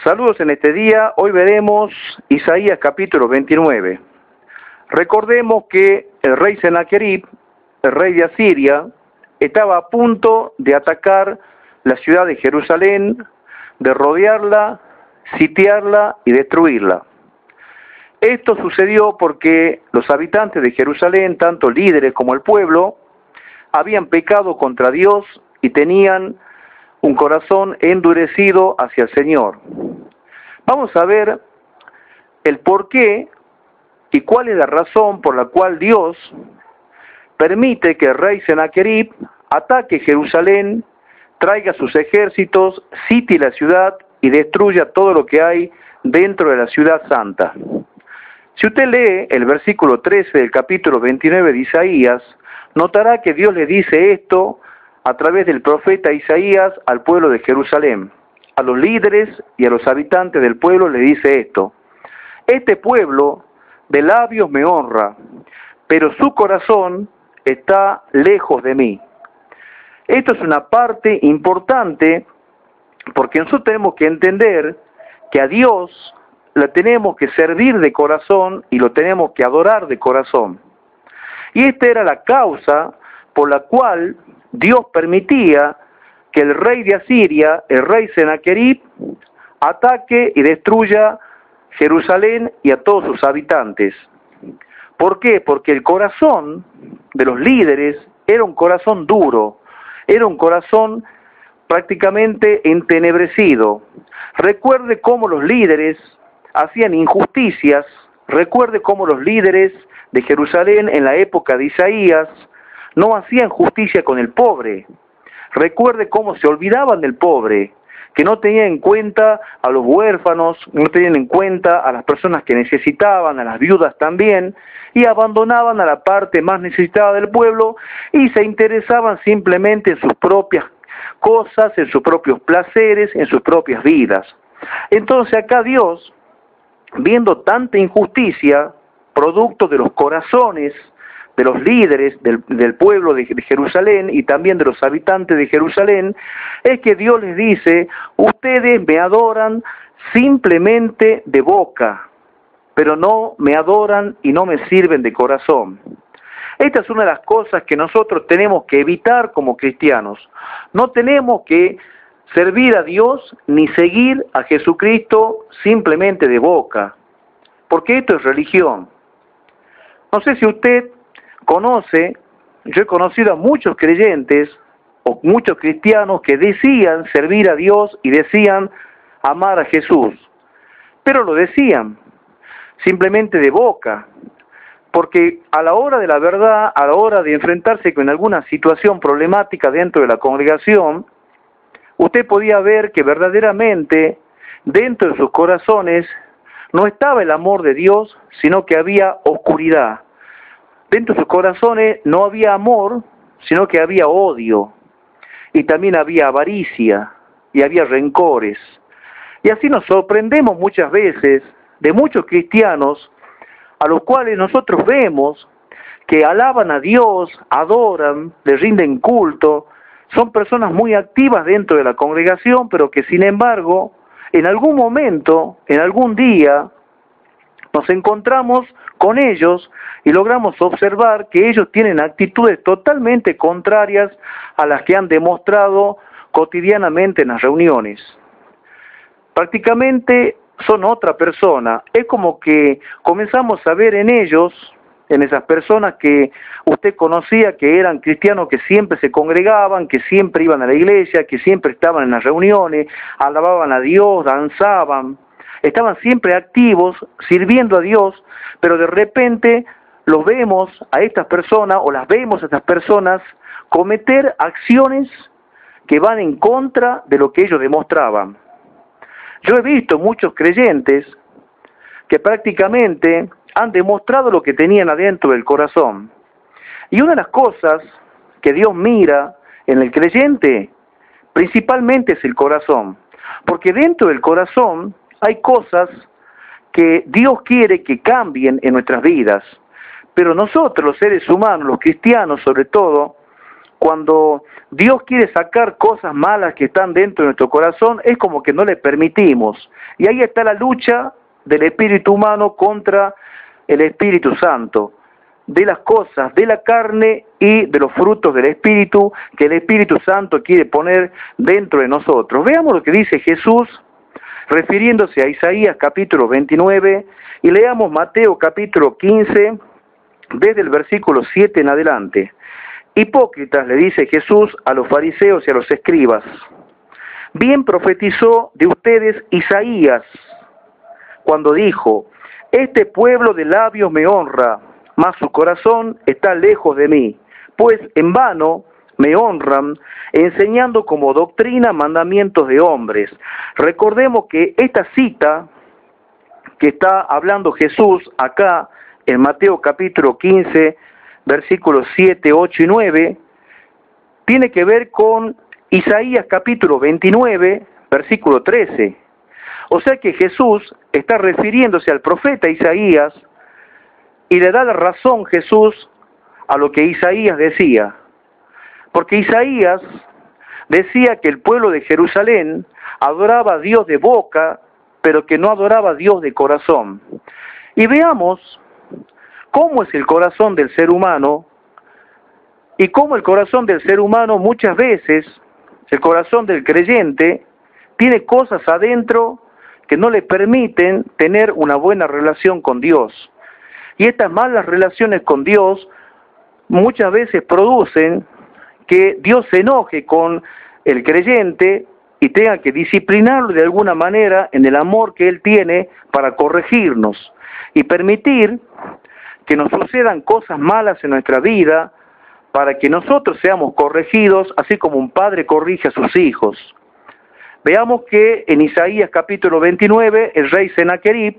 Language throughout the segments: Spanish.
Saludos en este día. Hoy veremos Isaías capítulo 29. Recordemos que el rey Sennacherib, el rey de Asiria, estaba a punto de atacar la ciudad de Jerusalén, de rodearla, sitiarla y destruirla. Esto sucedió porque los habitantes de Jerusalén, tanto líderes como el pueblo, habían pecado contra Dios y tenían un corazón endurecido hacia el Señor. Vamos a ver el porqué y cuál es la razón por la cual Dios permite que el rey Sennacherib ataque Jerusalén, traiga sus ejércitos, sitie la ciudad y destruya todo lo que hay dentro de la ciudad santa. Si usted lee el versículo 13 del capítulo 29 de Isaías, notará que Dios le dice esto a través del profeta Isaías al pueblo de Jerusalén. A los líderes y a los habitantes del pueblo le dice esto: este pueblo de labios me honra, pero su corazón está lejos de mí. Esto es una parte importante porque nosotros tenemos que entender que a Dios le tenemos que servir de corazón y lo tenemos que adorar de corazón. Y esta era la causa por la cual Dios permitía que el rey de Asiria, el rey Sennacherib, ataque y destruya Jerusalén y a todos sus habitantes. ¿Por qué? Porque el corazón de los líderes era un corazón duro, era un corazón prácticamente entenebrecido. Recuerde cómo los líderes hacían injusticias, recuerde cómo los líderes de Jerusalén en la época de Isaías no hacían justicia con el pobre. Recuerde cómo se olvidaban del pobre, que no tenían en cuenta a los huérfanos, no tenían en cuenta a las personas que necesitaban, a las viudas también, y abandonaban a la parte más necesitada del pueblo y se interesaban simplemente en sus propias cosas, en sus propios placeres, en sus propias vidas. Entonces acá Dios, viendo tanta injusticia, producto de los corazones de los líderes del pueblo de Jerusalén y también de los habitantes de Jerusalén, es que Dios les dice: ustedes me adoran simplemente de boca, pero no me adoran y no me sirven de corazón. Esta es una de las cosas que nosotros tenemos que evitar como cristianos. No tenemos que servir a Dios ni seguir a Jesucristo simplemente de boca, porque esto es religión. No sé si usted conoce, yo he conocido a muchos creyentes o muchos cristianos que decían servir a Dios y decían amar a Jesús, pero lo decían simplemente de boca, porque a la hora de la verdad, a la hora de enfrentarse con alguna situación problemática dentro de la congregación, usted podía ver que verdaderamente dentro de sus corazones no estaba el amor de Dios, sino que había oscuridad. Dentro de sus corazones no había amor, sino que había odio. Y también había avaricia, y había rencores. Y así nos sorprendemos muchas veces de muchos cristianos a los cuales nosotros vemos que alaban a Dios, adoran, le rinden culto, son personas muy activas dentro de la congregación, pero que sin embargo, en algún momento, en algún día, nos encontramos con ellos y logramos observar que ellos tienen actitudes totalmente contrarias a las que han demostrado cotidianamente en las reuniones. Prácticamente son otra persona. Es como que comenzamos a ver en ellos, en esas personas que usted conocía que eran cristianos, que siempre se congregaban, que siempre iban a la iglesia, que siempre estaban en las reuniones, alababan a Dios, danzaban, estaban siempre activos, sirviendo a Dios, pero de repente los vemos a estas personas, o las vemos a estas personas, cometer acciones que van en contra de lo que ellos demostraban. Yo he visto muchos creyentes que prácticamente han demostrado lo que tenían adentro del corazón. Y una de las cosas que Dios mira en el creyente, principalmente es el corazón. Porque dentro del corazón hay cosas que Dios quiere que cambien en nuestras vidas. Pero nosotros, los seres humanos, los cristianos sobre todo, cuando Dios quiere sacar cosas malas que están dentro de nuestro corazón, es como que no le permitimos. Y ahí está la lucha del espíritu humano contra el Espíritu Santo, de las cosas de la carne y de los frutos del Espíritu que el Espíritu Santo quiere poner dentro de nosotros. Veamos lo que dice Jesús refiriéndose a Isaías capítulo 29 y leamos Mateo capítulo 15 desde el versículo 7 en adelante. Hipócritas, le dice Jesús a los fariseos y a los escribas, bien profetizó de ustedes Isaías cuando dijo, este pueblo de labios me honra, mas su corazón está lejos de mí, pues en vano me honran, enseñando como doctrina mandamientos de hombres. Recordemos que esta cita que está hablando Jesús acá en Mateo capítulo 15, versículos 7, 8 y 9, tiene que ver con Isaías capítulo 29, versículo 13. O sea que Jesús está refiriéndose al profeta Isaías y le da la razón Jesús a lo que Isaías decía. Porque Isaías decía que el pueblo de Jerusalén adoraba a Dios de boca, pero que no adoraba a Dios de corazón. Y veamos cómo es el corazón del ser humano y cómo el corazón del ser humano muchas veces, el corazón del creyente, tiene cosas adentro que no le permiten tener una buena relación con Dios. Y estas malas relaciones con Dios muchas veces producen que Dios se enoje con el creyente y tenga que disciplinarlo de alguna manera en el amor que Él tiene para corregirnos y permitir que nos sucedan cosas malas en nuestra vida para que nosotros seamos corregidos, así como un padre corrige a sus hijos. Veamos que en Isaías capítulo 29, el rey Senaquerib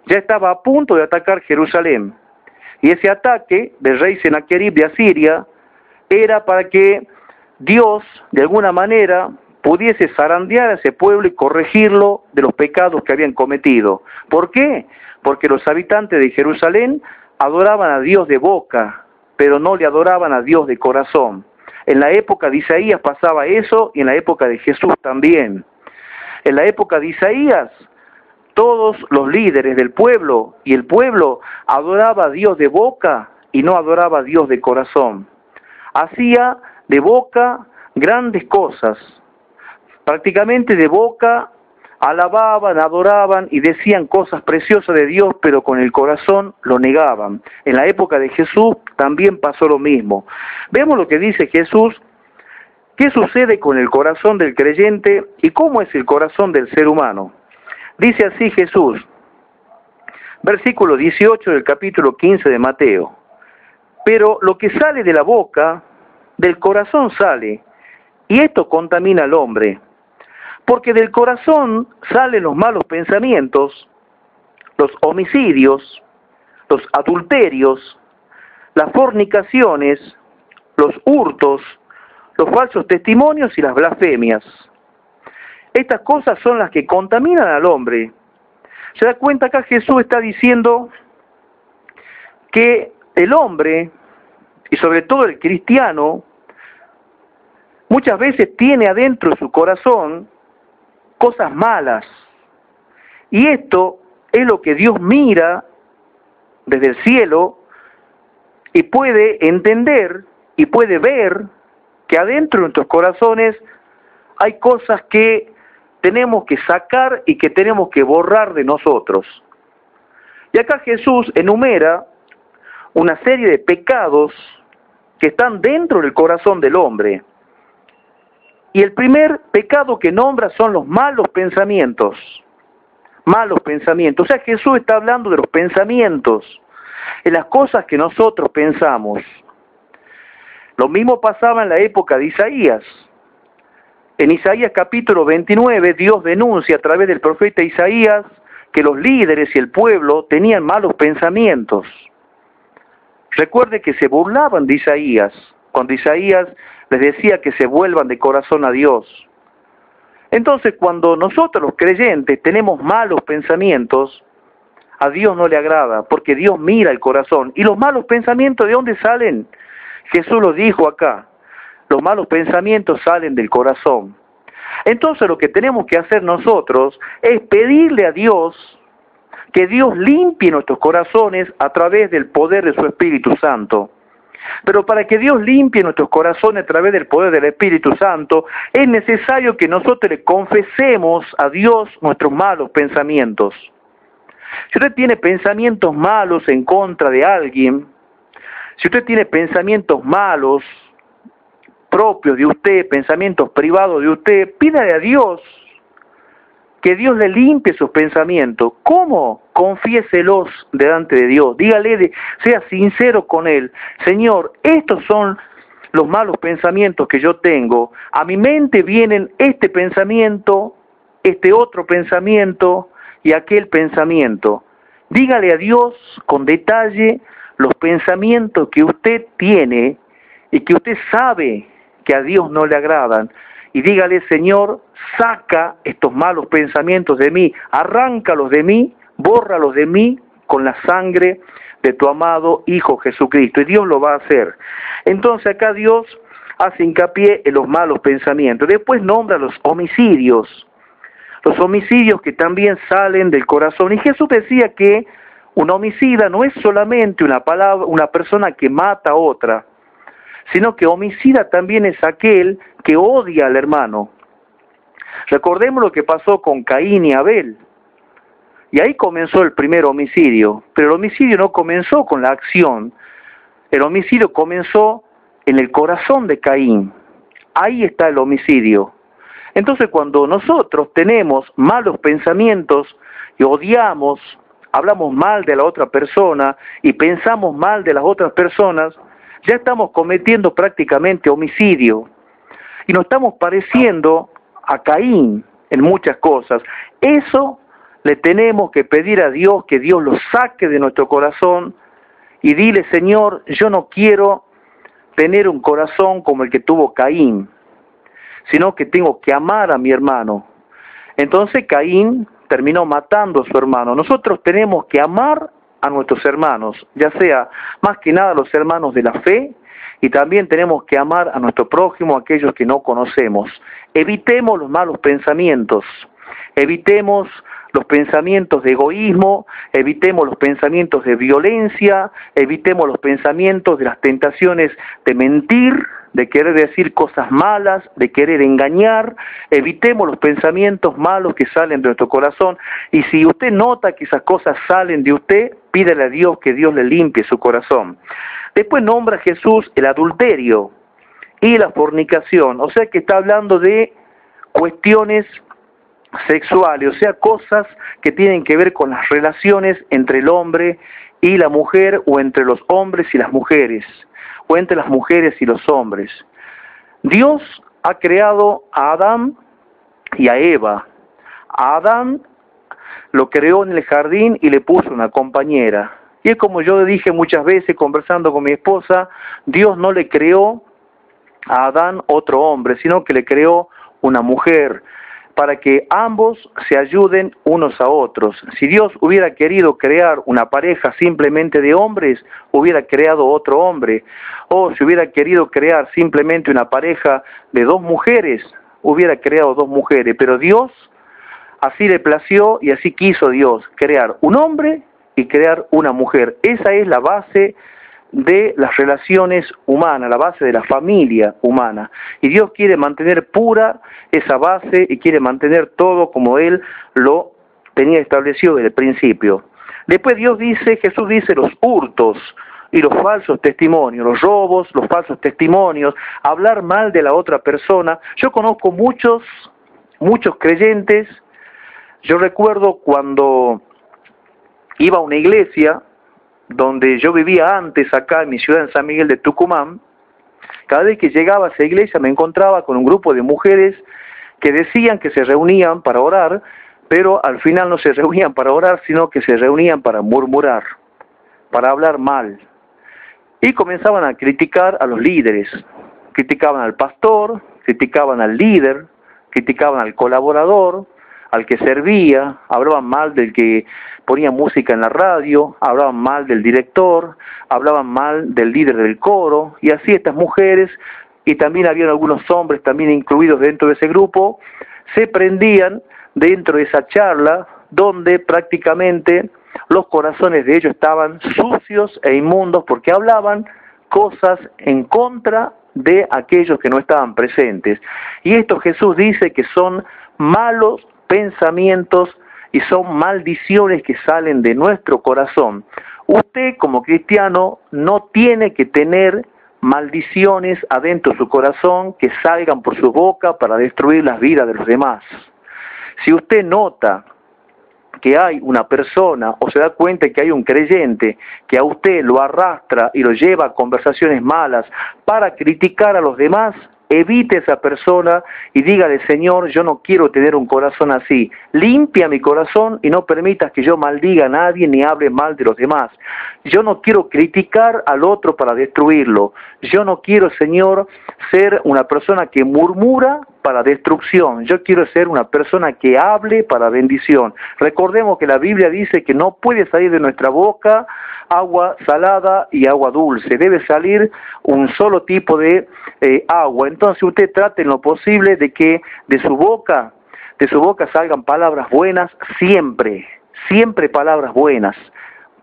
ya estaba a punto de atacar Jerusalén. Y ese ataque del rey Senaquerib de Asiria era para que Dios, de alguna manera, pudiese zarandear a ese pueblo y corregirlo de los pecados que habían cometido. ¿Por qué? Porque los habitantes de Jerusalén adoraban a Dios de boca, pero no le adoraban a Dios de corazón. En la época de Isaías pasaba eso y en la época de Jesús también. En la época de Isaías, todos los líderes del pueblo y el pueblo adoraba a Dios de boca y no adoraba a Dios de corazón. Hacía de boca grandes cosas, prácticamente de boca alababan, adoraban y decían cosas preciosas de Dios, pero con el corazón lo negaban. En la época de Jesús también pasó lo mismo. Vemos lo que dice Jesús, qué sucede con el corazón del creyente y cómo es el corazón del ser humano. Dice así Jesús, versículo 18 del capítulo 15 de Mateo, pero lo que sale de la boca, del corazón sale, y esto contamina al hombre. Porque del corazón salen los malos pensamientos, los homicidios, los adulterios, las fornicaciones, los hurtos, los falsos testimonios y las blasfemias. Estas cosas son las que contaminan al hombre. Se da cuenta acá Jesús está diciendo que el hombre, y sobre todo el cristiano, muchas veces tiene adentro de su corazón cosas malas. Y esto es lo que Dios mira desde el cielo y puede entender y puede ver que adentro de nuestros corazones hay cosas que tenemos que sacar y que tenemos que borrar de nosotros. Y acá Jesús enumera una serie de pecados que están dentro del corazón del hombre. Y el primer pecado que nombra son los malos pensamientos. Malos pensamientos. O sea, Jesús está hablando de los pensamientos, de las cosas que nosotros pensamos. Lo mismo pasaba en la época de Isaías. En Isaías capítulo 29, Dios denuncia a través del profeta Isaías que los líderes y el pueblo tenían malos pensamientos. Recuerde que se burlaban de Isaías, cuando Isaías les decía que se vuelvan de corazón a Dios. Entonces, cuando nosotros los creyentes tenemos malos pensamientos, a Dios no le agrada, porque Dios mira el corazón. ¿Y los malos pensamientos de dónde salen? Jesús lo dijo acá. los malos pensamientos salen del corazón. Entonces lo que tenemos que hacer nosotros es pedirle a Dios que Dios limpie nuestros corazones a través del poder de su Espíritu Santo. Pero para que Dios limpie nuestros corazones a través del poder del Espíritu Santo, es necesario que nosotros le confesemos a Dios nuestros malos pensamientos. Si usted tiene pensamientos malos en contra de alguien, si usted tiene pensamientos malos propios de usted, pensamientos privados de usted, pídale a Dios que Dios le limpie sus pensamientos. ¿Cómo? Confiéselos delante de Dios. Dígale, sea sincero con Él. Señor, estos son los malos pensamientos que yo tengo. A mi mente vienen este pensamiento, este otro pensamiento y aquel pensamiento. Dígale a Dios con detalle los pensamientos que usted tiene y que usted sabe que a Dios no le agradan. Y dígale, Señor, saca estos malos pensamientos de mí, arráncalos de mí, bórralos de mí con la sangre de tu amado Hijo Jesucristo. Y Dios lo va a hacer. Entonces acá Dios hace hincapié en los malos pensamientos. Después nombra los homicidios que también salen del corazón. Y Jesús decía que un homicida no es solamente una persona que mata a otra, sino que homicida también es aquel que odia al hermano. Recordemos lo que pasó con Caín y Abel. Y ahí comenzó el primer homicidio. Pero el homicidio no comenzó con la acción. El homicidio comenzó en el corazón de Caín. Ahí está el homicidio. Entonces cuando nosotros tenemos malos pensamientos y odiamos, hablamos mal de la otra persona y pensamos mal de las otras personas, ya estamos cometiendo prácticamente homicidio. Y nos estamos pareciendo a Caín en muchas cosas. Eso le tenemos que pedir a Dios, que Dios lo saque de nuestro corazón y dile, Señor, yo no quiero tener un corazón como el que tuvo Caín, sino que tengo que amar a mi hermano. Entonces Caín terminó matando a su hermano. Nosotros tenemos que amar a nuestros hermanos, ya sea más que nada los hermanos de la fe, y también tenemos que amar a nuestro prójimo, a aquellos que no conocemos. Evitemos los malos pensamientos, evitemos los pensamientos de egoísmo, evitemos los pensamientos de violencia, evitemos los pensamientos de las tentaciones de mentir, de querer decir cosas malas, de querer engañar. Evitemos los pensamientos malos que salen de nuestro corazón. Y si usted nota que esas cosas salen de usted, pídale a Dios que Dios le limpie su corazón. Después nombra a Jesús el adulterio y la fornicación, o sea que está hablando de cuestiones sexuales, o sea, cosas que tienen que ver con las relaciones entre el hombre y la mujer, o entre los hombres y las mujeres, o entre las mujeres y los hombres. Dios ha creado a Adán y a Eva. A Adán lo creó en el jardín y le puso una compañera. Y es como yo dije muchas veces conversando con mi esposa, Dios no le creó a Adán otro hombre, sino que le creó una mujer, para que ambos se ayuden unos a otros. Si Dios hubiera querido crear una pareja simplemente de hombres, hubiera creado otro hombre. O si hubiera querido crear simplemente una pareja de dos mujeres, hubiera creado dos mujeres. Pero Dios así le plació y así quiso Dios, crear un hombre y crear una mujer. Esa es la base de las relaciones humanas, la base de la familia humana. Y Dios quiere mantener pura esa base y quiere mantener todo como Él lo tenía establecido desde el principio. Después Jesús dice los hurtos y los falsos testimonios, los robos, los falsos testimonios, hablar mal de la otra persona. Yo conozco muchos creyentes. Yo recuerdo cuando iba a una iglesia donde yo vivía antes, acá en mi ciudad, en San Miguel de Tucumán. Cada vez que llegaba a esa iglesia me encontraba con un grupo de mujeres que decían que se reunían para orar, pero al final no se reunían para orar, sino que se reunían para murmurar, para hablar mal. Y comenzaban a criticar a los líderes, criticaban al pastor, criticaban al líder, criticaban al colaborador, al que servía, hablaban mal del que ponía música en la radio, hablaban mal del director, hablaban mal del líder del coro, y así estas mujeres y también habían algunos hombres también incluidos dentro de ese grupo, se prendían dentro de esa charla donde prácticamente los corazones de ellos estaban sucios e inmundos porque hablaban cosas en contra de aquellos que no estaban presentes. Y esto Jesús dice que son malos pensamientos y son maldiciones que salen de nuestro corazón. Usted como cristiano no tiene que tener maldiciones adentro de su corazón que salgan por su boca para destruir las vidas de los demás. Si usted nota que hay una persona o se da cuenta que hay un creyente que a usted lo arrastra y lo lleva a conversaciones malas para criticar a los demás, evite a esa persona y dígale: Señor, yo no quiero tener un corazón así. Limpia mi corazón y no permitas que yo maldiga a nadie ni hable mal de los demás. Yo no quiero criticar al otro para destruirlo. Yo no quiero, Señor, ser una persona que murmura para destrucción. Yo quiero ser una persona que hable para bendición. Recordemos que la Biblia dice que no puede salir de nuestra boca agua salada y agua dulce. Debe salir un solo tipo de agua. Entonces usted trate en lo posible de que de su boca salgan palabras buenas siempre, siempre palabras buenas.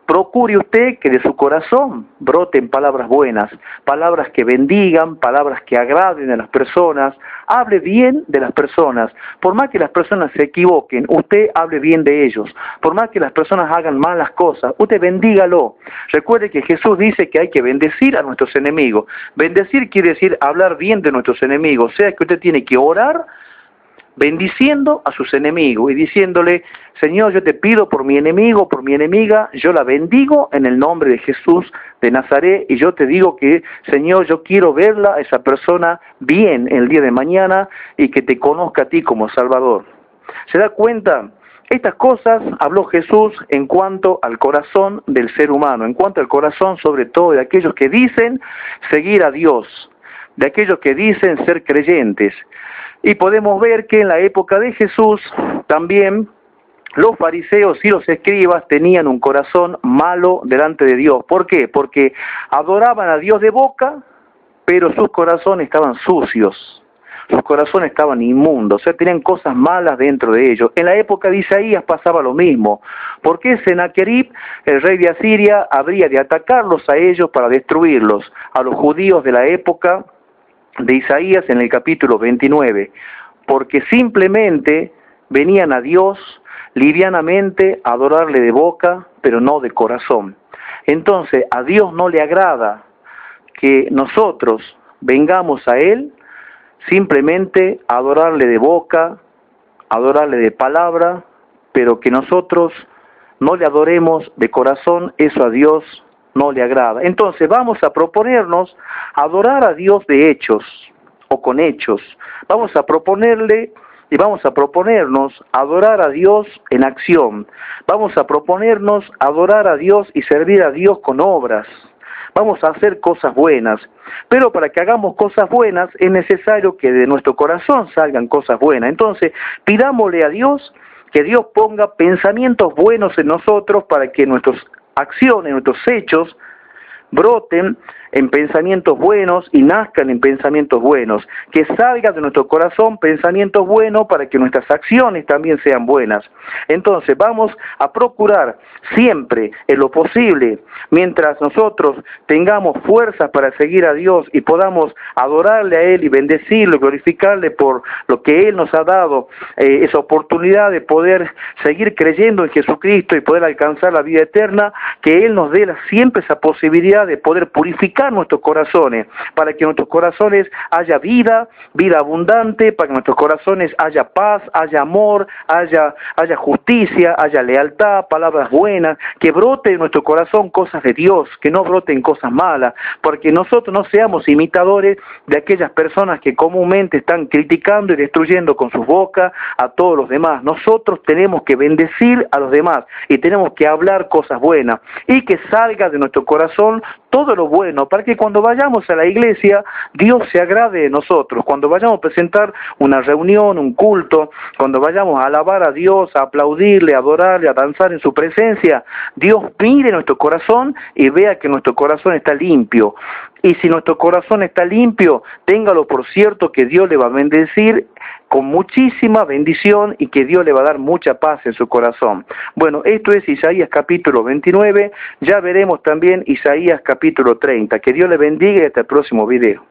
Procure usted que de su corazón broten palabras buenas, palabras que bendigan, palabras que agraden a las personas. Hable bien de las personas. Por más que las personas se equivoquen, usted hable bien de ellos. Por más que las personas hagan malas cosas, usted bendígalo. Recuerde que Jesús dice que hay que bendecir a nuestros enemigos. Bendecir quiere decir hablar bien de nuestros enemigos. O sea que usted tiene que orar bendiciendo a sus enemigos y diciéndole: Señor, yo te pido por mi enemigo, por mi enemiga, yo la bendigo en el nombre de Jesús de Nazaret, y yo te digo que, Señor, yo quiero verla, a esa persona, bien el día de mañana y que te conozca a ti como Salvador. ¿Se da cuenta? Estas cosas habló Jesús en cuanto al corazón del ser humano, en cuanto al corazón sobre todo de aquellos que dicen seguir a Dios, de aquellos que dicen ser creyentes. Y podemos ver que en la época de Jesús también los fariseos y los escribas tenían un corazón malo delante de Dios. ¿Por qué? Porque adoraban a Dios de boca, pero sus corazones estaban sucios, sus corazones estaban inmundos, o sea, tenían cosas malas dentro de ellos. En la época de Isaías pasaba lo mismo. ¿Por qué Senaquerib, el rey de Asiria, habría de atacarlos a ellos para destruirlos, a los judíos de la época de Isaías en el capítulo 29? Porque simplemente venían a Dios livianamente a adorarle de boca, pero no de corazón. Entonces, a Dios no le agrada que nosotros vengamos a Él simplemente a adorarle de boca, a adorarle de palabra, pero que nosotros no le adoremos de corazón. Eso a Dios no le agrada. Entonces vamos a proponernos adorar a Dios de hechos o con hechos. Vamos a proponerle y vamos a proponernos adorar a Dios en acción. Vamos a proponernos adorar a Dios y servir a Dios con obras. Vamos a hacer cosas buenas. Pero para que hagamos cosas buenas es necesario que de nuestro corazón salgan cosas buenas. Entonces pidámosle a Dios que Dios ponga pensamientos buenos en nosotros para que nuestras acciones, nuestros hechos broten en pensamientos buenos y nazcan en pensamientos buenos, que salga de nuestro corazón pensamientos buenos para que nuestras acciones también sean buenas. Entonces vamos a procurar siempre, en lo posible, mientras nosotros tengamos fuerzas para seguir a Dios y podamos adorarle a Él y bendecirlo, glorificarle por lo que Él nos ha dado, esa oportunidad de poder seguir creyendo en Jesucristo y poder alcanzar la vida eterna, que Él nos dé siempre esa posibilidad de poder purificar nuestros corazones, para que en nuestros corazones haya vida abundante, para que en nuestros corazones haya paz, haya amor, haya justicia, haya lealtad, palabras buenas, que brote en nuestro corazón cosas de Dios, que no broten cosas malas, porque nosotros no seamos imitadores de aquellas personas que comúnmente están criticando y destruyendo con sus bocas a todos los demás. Nosotros tenemos que bendecir a los demás y tenemos que hablar cosas buenas y que salga de nuestro corazón todo lo bueno, para que cuando vayamos a la iglesia, Dios se agrade de nosotros. Cuando vayamos a presentar una reunión, un culto, cuando vayamos a alabar a Dios, a aplaudirle, a adorarle, a danzar en su presencia, Dios mire nuestro corazón y vea que nuestro corazón está limpio. Y si nuestro corazón está limpio, téngalo por cierto que Dios le va a bendecir con muchísima bendición y que Dios le va a dar mucha paz en su corazón. Bueno, esto es Isaías capítulo 29, ya veremos también Isaías capítulo 30. Que Dios le bendiga y hasta el próximo video.